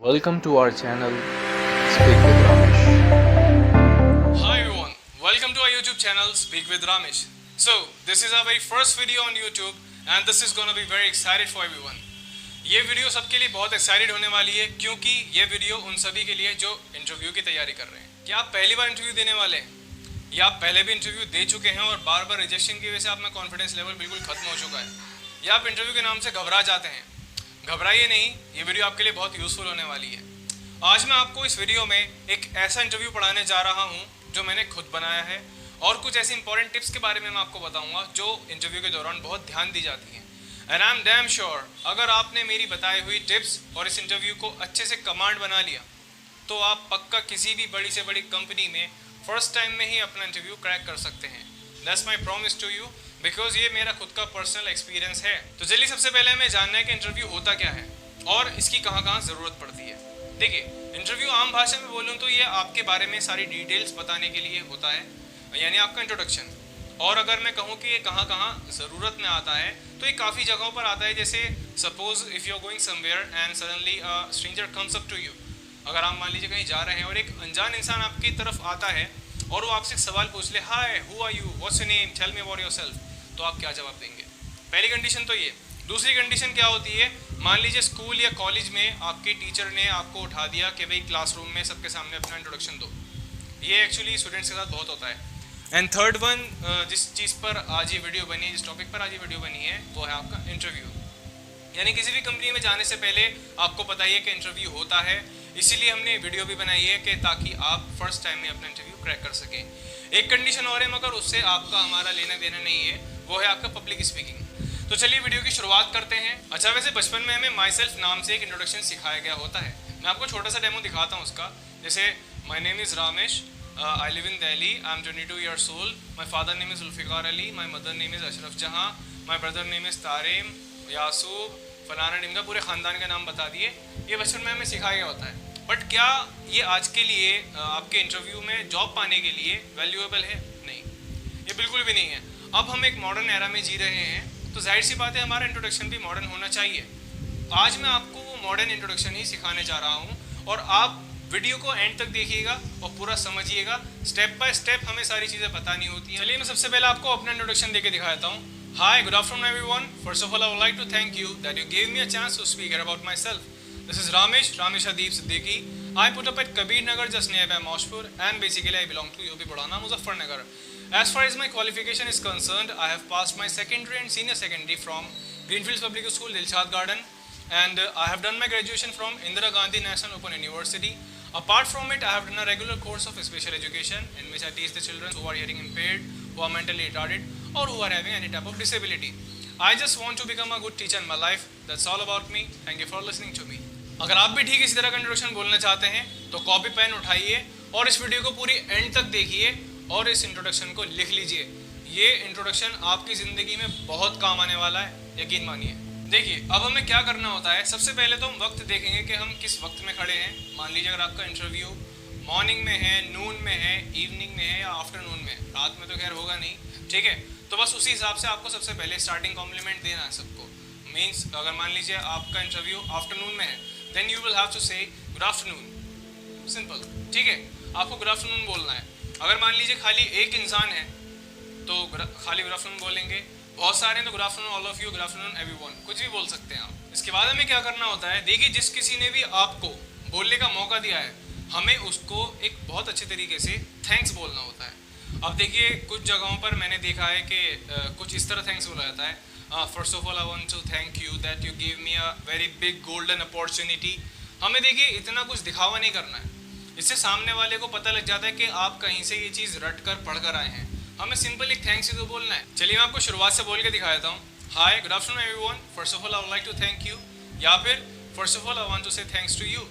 Welcome to our channel Speak with Ramesh. Hi everyone, welcome to our YouTube channel Speak with Ramesh. So this is our very first video on YouTube and this is gonna be very excited for everyone. ये video सबके लिए बहुत excited होने वाली है क्योंकि ये video उन सभी के लिए जो इंटरव्यू की तैयारी कर रहे हैं। क्या आप पहली बार इंटरव्यू देने वाले हैं या आप पहले भी इंटरव्यू दे चुके हैं और बार बार रिजेक्शन की वजह से आप में कॉन्फिडेंस लेवल बिल्कुल खत्म हो चुका है या आप इंटरव्यू के नाम से घबरा जाते हैं? घबराइए नहीं, ये वीडियो आपके लिए बहुत यूज़फुल होने वाली है। आज मैं आपको इस वीडियो में एक ऐसा इंटरव्यू पढ़ाने जा रहा हूँ जो मैंने खुद बनाया है और कुछ ऐसी इंपॉर्टेंट टिप्स के बारे में मैं आपको बताऊंगा जो इंटरव्यू के दौरान बहुत ध्यान दी जाती हैं। And I am damn sure अगर आपने मेरी बताई हुई टिप्स और इस इंटरव्यू को अच्छे से कमांड बना लिया तो आप पक्का किसी भी बड़ी से बड़ी कंपनी में फर्स्ट टाइम में ही अपना इंटरव्यू क्रैक कर सकते हैं। That's my promise to you because ये मेरा खुद का पर्सनल एक्सपीरियंस है। तो चलिए सबसे पहले हमें जानना है कि इंटरव्यू होता क्या है और इसकी कहाँ कहाँ ज़रूरत पड़ती है। देखिए, इंटरव्यू आम भाषा में बोलूँ तो ये आपके बारे में सारी डिटेल्स बताने के लिए होता है, यानी आपका इंट्रोडक्शन। और अगर मैं कहूँ कि ये कहाँ कहाँ ज़रूरत में आता है तो ये काफ़ी जगहों पर आता है। जैसे suppose if you are going somewhere and suddenly a stranger comes up to you. अगर आप मान लीजिए कहीं जा रहे हैं और एक अनजान इंसान आपकी तरफ आता है और वो आपसे एक सवाल पूछ ले, hi who are you, what's your name, tell me about yourself, तो आप क्या जवाब देंगे? पहली कंडीशन तो ये। दूसरी कंडीशन क्या होती है, मान लीजिए स्कूल या कॉलेज में आपके टीचर ने आपको उठा दिया कि भाई क्लासरूम में सबके सामने अपना इंट्रोडक्शन दो। ये एक्चुअली स्टूडेंट्स के साथ बहुत होता है। एंड थर्ड वन, जिस चीज़ पर आज ये वीडियो बनी है, जिस टॉपिक पर आज ये वीडियो बनी है, वो है आपका इंटरव्यू। यानी किसी भी कंपनी में जाने से पहले आपको पता ही है कि इंटरव्यू होता है, इसीलिए हमने वीडियो भी बनाई है कि ताकि आप फर्स्ट टाइम में अपना इंटरव्यू क्रैक कर सकें। एक कंडीशन और है मगर उससे आपका हमारा लेना देना नहीं है, वो है आपका पब्लिक स्पीकिंग। तो चलिए वीडियो की शुरुआत करते हैं। अच्छा, वैसे बचपन में हमें माई सेल्फ नाम से एक इंट्रोडक्शन सिखाया गया होता है। मैं आपको छोटा सा डेमो दिखाता हूँ उसका। जैसे my name is Ramesh, I live in Delhi, I am 22 years old, my father name is Zulfikar Ali, my mother name is Ashraf Jahan, my brother name is Tarim, Yasub, फलाना ढिमका, पूरे ख़ानदान का नाम बता दिए। ये बचपन में हमें सिखाया गया होता है। बट क्या ये आज के लिए आपके इंटरव्यू में जॉब पाने के लिए वैल्यूएबल है? नहीं, ये बिल्कुल भी नहीं है। अब हम एक मॉडर्न एरा में जी रहे हैं तो जाहिर सी बात है हमारा इंट्रोडक्शन भी मॉडर्न होना चाहिए। आज मैं आपको वो मॉडर्न इंट्रोडक्शन ही सिखाने जा रहा हूँ और आप वीडियो को एंड तक देखिएगा और पूरा समझिएगा। स्टेप बाय स्टेप हमें सारी चीज़ें बतानी होती हैं। चलिए मैं सबसे पहले आपको अपना इंट्रोडक्शन देके दिखाता हूँ। Hi, good afternoon everyone. First of all, I would like to thank you that you gave me a chance to speak here about myself. This is Ramesh Adeep Siddiqui. I put up at Kabir Nagar just nearby Maushpur and basically I belong to UP Budhana, Muzaffarnagar. As far as my qualification is concerned, I have passed my secondary and senior secondary from Greenfields Public School, Dilshad Garden, and I have done my graduation from Indira Gandhi National Open University. Apart from it, I have done a regular course of special education in which I teach the children who are hearing impaired, who are mentally retarded, or who are having any type of disability. I just want to become a good teacher in my life. That's all about me. Thank you for listening to me. अगर आप भी ठीक इसी तरह का introduction बोलना चाहते हैं तो कॉपी पेन उठाइए और इस वीडियो को पूरी एंड तक देखिए और इस इंट्रोडक्शन को लिख लीजिए। ये इंट्रोडक्शन आपकी ज़िंदगी में बहुत काम आने वाला है, यकीन मानिए। देखिए, अब हमें क्या करना होता है। सबसे पहले तो हम वक्त देखेंगे कि हम किस वक्त में खड़े हैं। मान लीजिए अगर आपका इंटरव्यू मॉर्निंग में है, नून में है, इवनिंग में है या आफ्टरनून में, रात में तो खैर होगा नहीं, ठीक है। तो बस उसी हिसाब से आपको सबसे पहले स्टार्टिंग कॉम्प्लीमेंट देना है सबको। मीन्स अगर मान लीजिए आपका इंटरव्यू आफ्टरनून में है, then you will have to say good afternoon, simple, ठीक है। आपको गुड आफ्टरनून बोलना है। अगर मान लीजिए खाली एक इंसान है तो खाली गुड आफ्टरनून बोलेंगे, बहुत सारे हैं तो good afternoon all of you, good afternoon everyone, कुछ भी बोल सकते हैं आप। इसके बाद हमें क्या करना होता है, देखिए जिस किसी ने भी आपको बोलने का मौका दिया है हमें उसको एक बहुत अच्छे तरीके से थैंक्स बोलना होता है। अब देखिए कुछ जगहों पर मैंने देखा है कि कुछ इस तरह थैंक्स बोला जाता है, first of all I want to thank you that you give me a very big golden opportunity. हमें देखिए इतना कुछ दिखावा नहीं करना है, इससे सामने वाले को पता लग जाता है कि आप कहीं से ये चीज़ रट कर पढ़ कर आए हैं। हमें सिंपल एक थैंक्स ही तो बोलना है। चलिए मैं आपको शुरुआत से बोल के दिखाता हूँ। Hi, good afternoon everyone, first of all I would like to thank you, या फिर first of all I want to say thanks to you.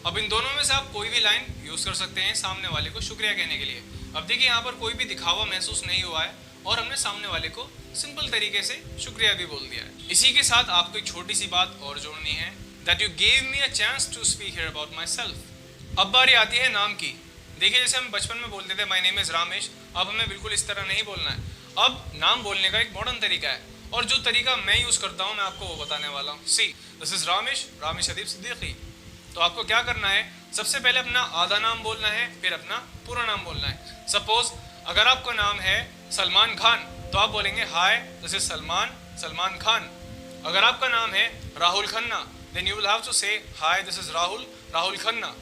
अब इन दोनों में से आप कोई भी लाइन यूज़ कर सकते हैं सामने वाले को शुक्रिया कहने के लिए। अब देखिए यहाँ पर कोई भी दिखावा महसूस नहीं हुआ है और हमने सामने वाले को सिंपल तरीके से शुक्रिया भी बोल दिया है। इसी के साथ आपको एक छोटी सी बात और जोड़नी है, that you gave me a chance to speak here about myself. अब बारी आती है नाम की। देखिए जैसे हम बचपन में बोलते थे माई नेम इज़ रामेश, अब हमें बिल्कुल इस तरह नहीं बोलना है। अब नाम बोलने का एक मॉडर्न तरीका है और जो तरीका मैं यूज़ करता हूँ मैं आपको वो बताने वाला हूँ। सी, दिस इज़ रामेश अदीप सिद्दीकी। तो आपको क्या करना है, सबसे पहले अपना आधा नाम बोलना है, फिर अपना पूरा नाम बोलना है। सपोज अगर आपका नाम है सलमान खान तो आप बोलेंगे hi this is Salman Khan. अगर आपका नाम है Rahul Khanna then you will have to say hi this is Rahul Khanna.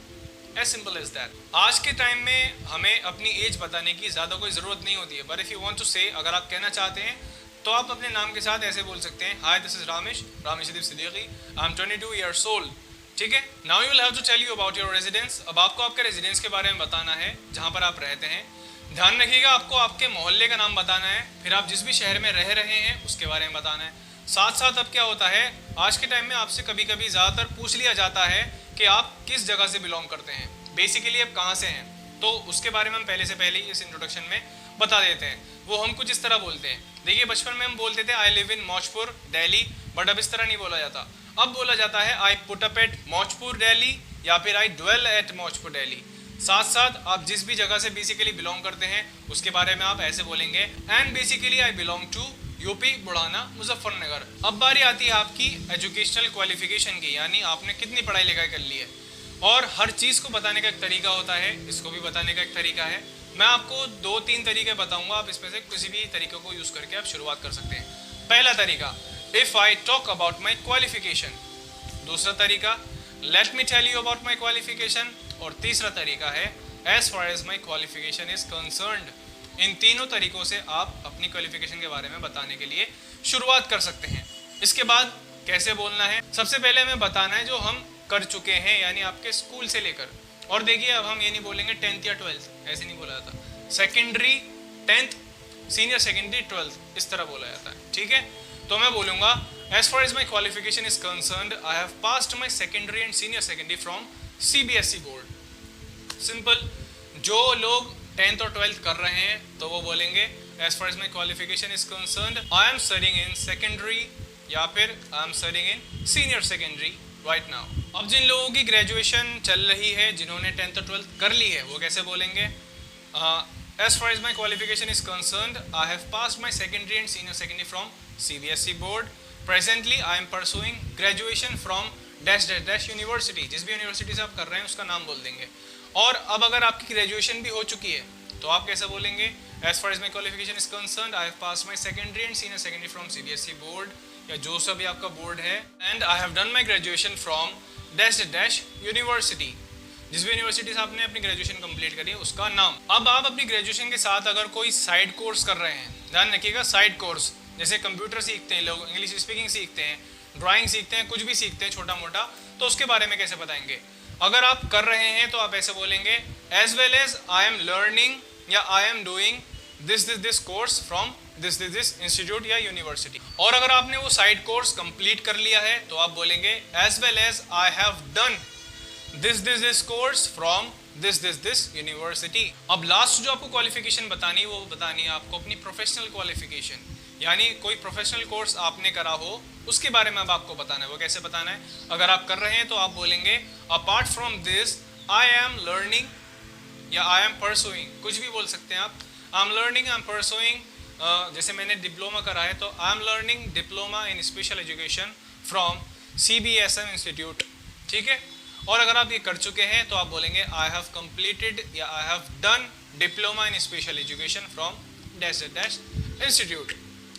As simple as that. आज के टाइम में हमें अपनी एज बताने की ज़्यादा कोई ज़रूरत नहीं होती है, but if you want to say, अगर आप कहना चाहते हैं तो आप अपने नाम के साथ ऐसे बोल सकते हैं hi this is Rameshdeep Siddiqui, I am 22 years old. ठीक है, now you will have to tell you about your residence. अब आपको आपके रेजिडेंस के बारे में बताना है जहाँ पर आप रहते हैं। ध्यान रखिएगा आपको आपके मोहल्ले का नाम बताना है, फिर आप जिस भी शहर में रह रहे हैं उसके बारे में बताना है। साथ साथ अब क्या होता है, आज के टाइम में आपसे कभी कभी ज़्यादातर पूछ लिया जाता है कि आप किस जगह से बिलोंग करते हैं, बेसिकली आप कहाँ से हैं। तो उसके बारे में हम पहले से पहले इस इंट्रोडक्शन में बता देते हैं। वो हम कुछ इस तरह बोलते हैं, देखिए बचपन में हम बोलते थे आई live in Maujpur Delhi, but अब इस तरह नहीं बोला जाता। अब बोला जाता है I put up at Maujpur Delhi या फिर आई ड्वेल एट मौजपुर दिल्ली। साथ साथ आप जिस भी जगह से बेसिकली बिलोंग करते हैं उसके बारे में आप ऐसे बोलेंगे and basically I belong to UP Budhana Muzaffarnagar. अब बारी आती है आपकी एजुकेशनल क्वालिफिकेशन की, यानी आपने कितनी पढ़ाई लिखाई कर ली है। और हर चीज़ को बताने का एक तरीका होता है, इसको भी बताने का एक तरीका है। मैं आपको 2-3 तरीके बताऊंगा, आप इसमें से किसी भी तरीके को यूज़ करके आप शुरुआत कर सकते हैं। पहला तरीका, if I talk about my qualification. दूसरा तरीका, let me tell you about my qualification. और तीसरा तरीका है as far as my qualification is concerned. इन तीनों तरीकों से आप अपनी क्वालिफिकेशन के बारे में बताने के लिए शुरुआत कर सकते हैं। इसके बाद कैसे बोलना है, सबसे पहले हमें बताना है जो हम कर चुके हैं, यानी आपके स्कूल से लेकर। और देखिए अब हम ये नहीं बोलेंगे 10th या 12th, ऐसे नहीं बोला जाता। Secondary 10th, senior secondary 12th, इस तरह बोला जाता है। ठीक है, तो मैं बोलूँगा as far as my qualification is concerned I have passed my secondary and senior secondary from CBSE board. Simple. जो लोग 10th और 12th कर रहे हैं तो वो बोलेंगे as far as my qualification is concerned I am studying in secondary या फिर I am studying in senior secondary right now. अब जिन लोगों की ग्रेजुएशन चल रही है, जिन्होंने 10th और 12th कर ली है, वो कैसे बोलेंगे as far as my qualification is concerned I have passed my secondary and senior secondary from CBSE board. Presently I am pursuing graduation from dash dash dash university. जिस भी यूनिवर्सिटी से आप कर रहे हैं उसका नाम बोल देंगे। और अब अगर आपकी ग्रेजुएशन भी हो चुकी है तो आप कैसे बोलेंगे as far as my qualification is concerned I have passed my secondary and senior secondary from CBSE board या जो सा भी आपका बोर्ड है, and I have done my graduation from dash dash university. जिस भी यूनिवर्सिटी से आपने अपनी ग्रेजुएशन कंप्लीट करी है उसका नाम। अब आप अपनी ग्रेजुएशन के साथ अगर कोई साइड कोर्स कर रहे हैं, ध्यान रखिएगा साइड कोर्स, जैसे कंप्यूटर सीखते हैं लोग, इंग्लिश स्पीकिंग सीखते हैं, ड्राइंग सीखते हैं, कुछ भी सीखते हैं छोटा मोटा, तो उसके बारे में कैसे बताएंगे। अगर आप कर रहे हैं तो आप ऐसे बोलेंगे as well as I am learning या I am doing this course from this institute या यूनिवर्सिटी। और अगर आपने वो साइड कोर्स कंप्लीट कर लिया है तो आप बोलेंगे as well as I have done this course from this university. अब लास्ट जो आपको क्वालिफिकेशन बतानी है वो बतानी है आपको अपनी प्रोफेशनल क्वालिफिकेशन, यानी कोई प्रोफेशनल कोर्स आपने करा हो उसके बारे में अब आपको बताना है। वो कैसे बताना है, अगर आप कर रहे हैं तो आप बोलेंगे apart from this I am learning या आई एम परसुइंग, कुछ भी बोल सकते हैं आप। आई am learning, I am pursuing, जैसे मैंने डिप्लोमा करा है तो आई am learning diploma in special education from CBSM institute. ठीक है, और अगर आप ये कर चुके हैं तो आप बोलेंगे आई हैव कंप्लीटेड या आई have done diploma in special education from dash dash institute.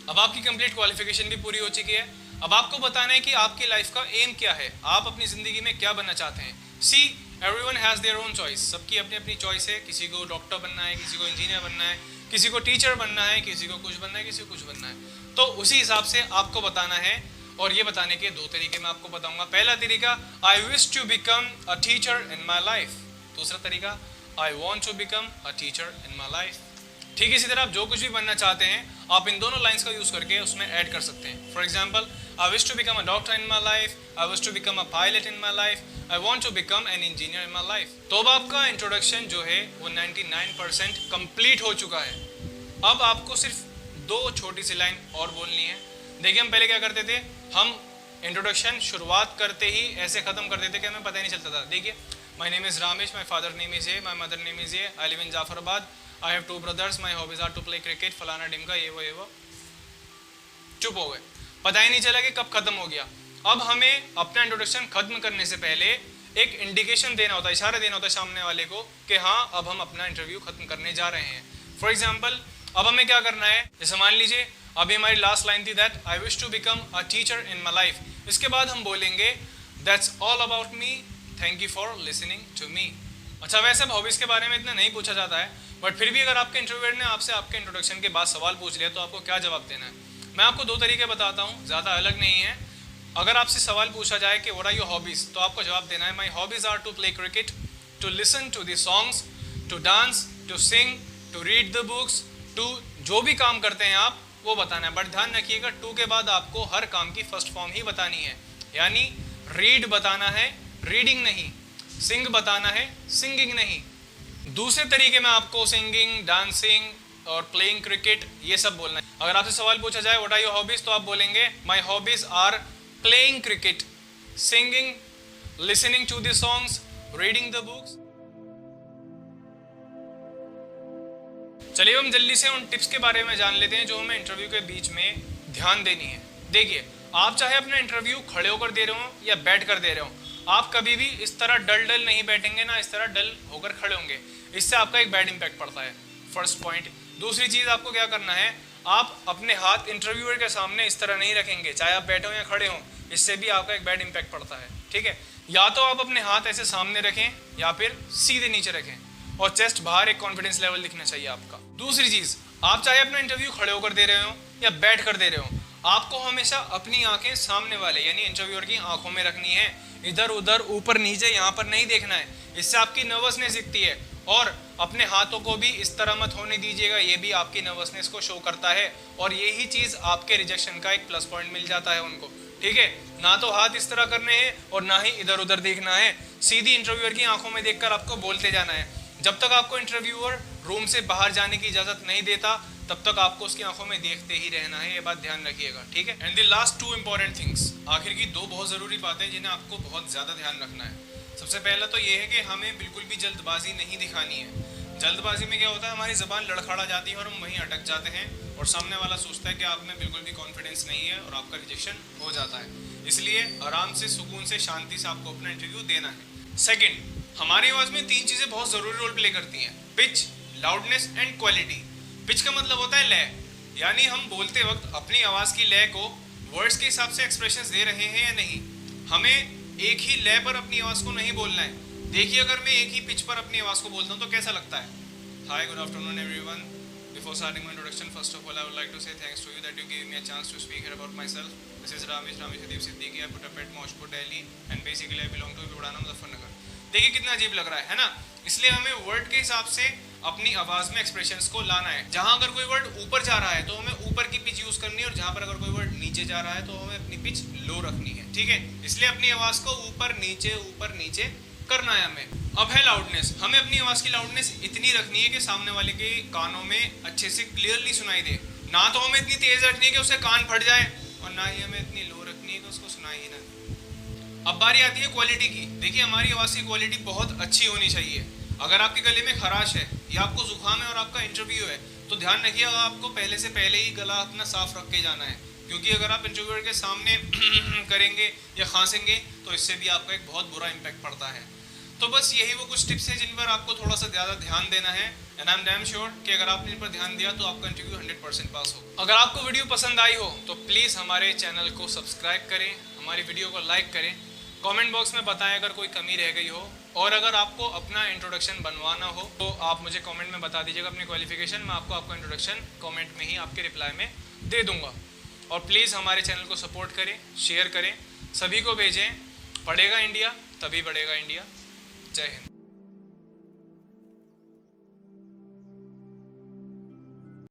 अब आपकी कंप्लीट क्वालिफिकेशन भी पूरी हो चुकी है। अब आपको बताना है कि आपकी लाइफ का एम क्या है, आप अपनी ज़िंदगी में क्या बनना चाहते हैं। See everyone has their own choice, सबकी अपनी अपनी चॉइस है। किसी को डॉक्टर बनना है, किसी को इंजीनियर बनना है, किसी को टीचर बनना है, किसी को कुछ बनना है, किसी को कुछ बनना है। तो उसी हिसाब से आपको बताना है। और ये बताने के 2 तरीके मैं आपको बताऊंगा। पहला तरीका, I wish to become a teacher in my life. दूसरा तरीका, I want to become a teacher in my life. ठीक इसी तरह आप जो कुछ भी बनना चाहते हैं आप इन दोनों लाइंस का यूज़ करके उसमें ऐड कर सकते हैं। For example, I wish to become a doctor in my life, I wish to become a pilot in my life, I want to become an engineer in my life. तो अब आपका introduction जो है वो 99% complete हो चुका है। अब आपको सिर्फ 2 छोटी सी लाइन और बोलनी है। देखिए हम पहले क्या करते थे, हम इंट्रोडक्शन शुरुआत करते ही ऐसे ख़त्म कर देते कि हमें पता ही नहीं चलता था। देखिए, my name is Ramesh, my father name is ये, माई मदर नेम इज़ ये, I live in Jafrabad, I have 2 brothers, my hobbies are to play cricket, फलाना ढिमका, ये वो। चुप हो गए, पता ही नहीं चला कि कब खत्म हो गया। अब हमें अपना इंट्रोडक्शन खत्म करने से पहले एक इंडिकेशन देना होता है, इशारा देना होता है सामने वाले को कि हाँ अब हम अपना इंटरव्यू खत्म करने जा रहे हैं। फॉर एग्जाम्पल अब हमें क्या करना है, जैसे मान लीजिए अभी हमारी लास्ट लाइन थी that I wish to become a teacher in my life. इसके बाद हम बोलेंगे that's all about me, thank you for listening to me. अच्छा, वैसे हॉबीज के बारे में इतना नहीं पूछा जाता है, बट फिर भी अगर आपके इंटरव्यूअर ने आपसे आपके इंट्रोडक्शन के बाद सवाल पूछ लिया तो आपको क्या जवाब देना है। मैं आपको दो तरीके बताता हूँ, ज़्यादा अलग नहीं है। अगर आपसे सवाल पूछा जाए कि व्हाट आर योर हॉबीज, तो आपको जवाब देना है my hobbies are to play cricket, to listen to the songs, to dance, to sing, to read the books, to जो भी काम करते हैं आप वो बताना है। बट ध्यान रखिएगा टू के बाद आपको हर काम की फर्स्ट फॉर्म ही बतानी है, यानी रीड बताना है, रीडिंग नहीं, सिंग बताना है, सिंगिंग नहीं। दूसरे तरीके में आपको सिंगिंग, डांसिंग और प्लेइंग क्रिकेट ये सब बोलना है। अगर आपसे सवाल पूछा जाए व्हाट आर योर हॉबीज, तो आप बोलेंगे my hobbies are playing cricket, singing, listening to the songs, reading the books. चलिए हम जल्दी से उन टिप्स के बारे में जान लेते हैं जो हमें इंटरव्यू के बीच में ध्यान देनी है। देखिए, आप चाहे अपना इंटरव्यू खड़े होकर दे रहे हो या बैठ कर दे रहे हो, आप कभी भी इस तरह डल नहीं बैठेंगे ना इस तरह डल होकर खड़े होंगे, इससे आपका एक बैड इंपैक्ट पड़ता है, फर्स्ट पॉइंट। दूसरी चीज़ आपको क्या करना है, आप अपने हाथ इंटरव्यूअर के सामने इस तरह नहीं रखेंगे, चाहे आप बैठे हो या खड़े हो, इससे भी आपका एक बैड इंपैक्ट पड़ता है। ठीक है, या तो आप अपने हाथ ऐसे सामने रखें या फिर सीधे नीचे रखें और चेस्ट बाहर, एक कॉन्फिडेंस लेवल दिखना चाहिए आपका। दूसरी चीज़, आप चाहे अपना इंटरव्यू खड़े होकर दे रहे हो या बैठ कर दे रहे हो, आपको हमेशा अपनी आंखें सामने वाले यानी इंटरव्यूअर की आंखों में रखनी है, इधर उधर ऊपर नीचे यहाँ पर नहीं देखना है, इससे आपकी नर्वसनेस दिखती है। और अपने हाथों को भी इस तरह मत होने दीजिएगा, ये भी आपकी नर्वसनेस को शो करता है और यही चीज़ आपके रिजेक्शन का एक प्लस पॉइंट मिल जाता है उनको। ठीक है, ना तो हाथ इस तरह करने हैं और ना ही इधर उधर देखना है, सीधी इंटरव्यूअर की आंखों में देखकर आपको बोलते जाना है। जब तक आपको इंटरव्यूअर रूम से बाहर जाने की इजाज़त नहीं देता तब तक आपको उसकी आंखों में देखते ही रहना है, ये बात ध्यान रखिएगा। ठीक है, and the last two important things, आखिर की दो बहुत ज़रूरी बातें जिन्हें आपको बहुत ज़्यादा ध्यान रखना है। सबसे पहला तो ये है कि हमें बिल्कुल भी जल्दबाजी नहीं दिखानी है। जल्दबाजी में क्या होता है, हमारी ज़बान लड़खड़ा जाती है और हम वहीं अटक जाते हैं और सामने वाला सोचता है कि आप में बिल्कुल भी कॉन्फिडेंस नहीं है और आपका रिजेक्शन हो जाता है। इसलिए आराम से, सुकून से, शांति से आपको अपना इंटरव्यू देना है। सेकेंड, हमारी आवाज़ में तीन चीज़ें बहुत ज़रूरी रोल प्ले करती हैं, pitch, loudness and quality. Pitch का मतलब होता है लय, यानी हम बोलते वक्त अपनी आवाज़ की लय को वर्ड्स के हिसाब से एक्सप्रेशंस दे रहे हैं या नहीं। हमें एक ही लय पर अपनी आवाज़ को नहीं बोलना है। देखिए, अगर मैं एक ही पिच पर अपनी आवाज़ को बोलता हूँ तो कैसा लगता है। Hi, good afternoon everyone. Before starting my introduction, first of all, I would like to say thanks to you that you gave me a chance to speak here about myself. This is Ramesh Hadip Siddiqui. I put up at Moshpur, Delhi, and basically I belong to Budana, Muzaffarnagar. देखिए कितना अजीब लग रहा है ना। इसलिए हमें word के हिसाब से अपनी आवाज़ में एक्सप्रेशंस को लाना है। जहाँ अगर कोई वर्ड ऊपर जा रहा है तो हमें ऊपर की पिच यूज़ करनी है और जहाँ पर अगर कोई वर्ड नीचे जा रहा है तो हमें अपनी पिच लो रखनी है। ठीक है, इसलिए अपनी आवाज़ को ऊपर नीचे करना है हमें। अब है लाउडनेस, हमें अपनी आवाज़ की लाउडनेस इतनी रखनी है कि सामने वाले के कानों में अच्छे से क्लियरली सुनाई दे। ना तो हमें इतनी तेज़ रखनी है कि उससे कान फट जाए और ना ही हमें इतनी लो रखनी है कि उसको सुनाई ही ना। अब बारी आती है क्वालिटी की। देखिए, हमारी आवाज़ की क्वालिटी बहुत अच्छी होनी चाहिए। अगर आपके गले में खराश है या आपको जुकाम है और आपका इंटरव्यू है तो ध्यान रखिएगा आपको पहले ही गला अपना साफ रख के जाना है, क्योंकि अगर आप इंटरव्यूअर के सामने करेंगे या खांसेंगे तो इससे भी आपका एक बहुत बुरा इम्पैक्ट पड़ता है। तो बस यही वो कुछ टिप्स हैं जिन पर आपको थोड़ा सा ज़्यादा ध्यान देना है, and I am damn sure कि अगर आपने इन पर ध्यान दिया तो आपका इंटरव्यू 100% पास हो। अगर आपको वीडियो पसंद आई हो तो प्लीज़ हमारे चैनल को सब्सक्राइब करें, हमारी वीडियो को लाइक करें, कमेंट बॉक्स में बताएं अगर कोई कमी रह गई हो, और अगर आपको अपना इंट्रोडक्शन बनवाना हो तो आप मुझे कमेंट में बता दीजिएगा अपनी क्वालिफिकेशन, मैं आपको आपका इंट्रोडक्शन कमेंट में ही आपके रिप्लाई में दे दूंगा। और प्लीज़ हमारे चैनल को सपोर्ट करें, शेयर करें, सभी को भेजें। पढ़ेगा इंडिया तभी बढ़ेगा इंडिया। जय हिंद।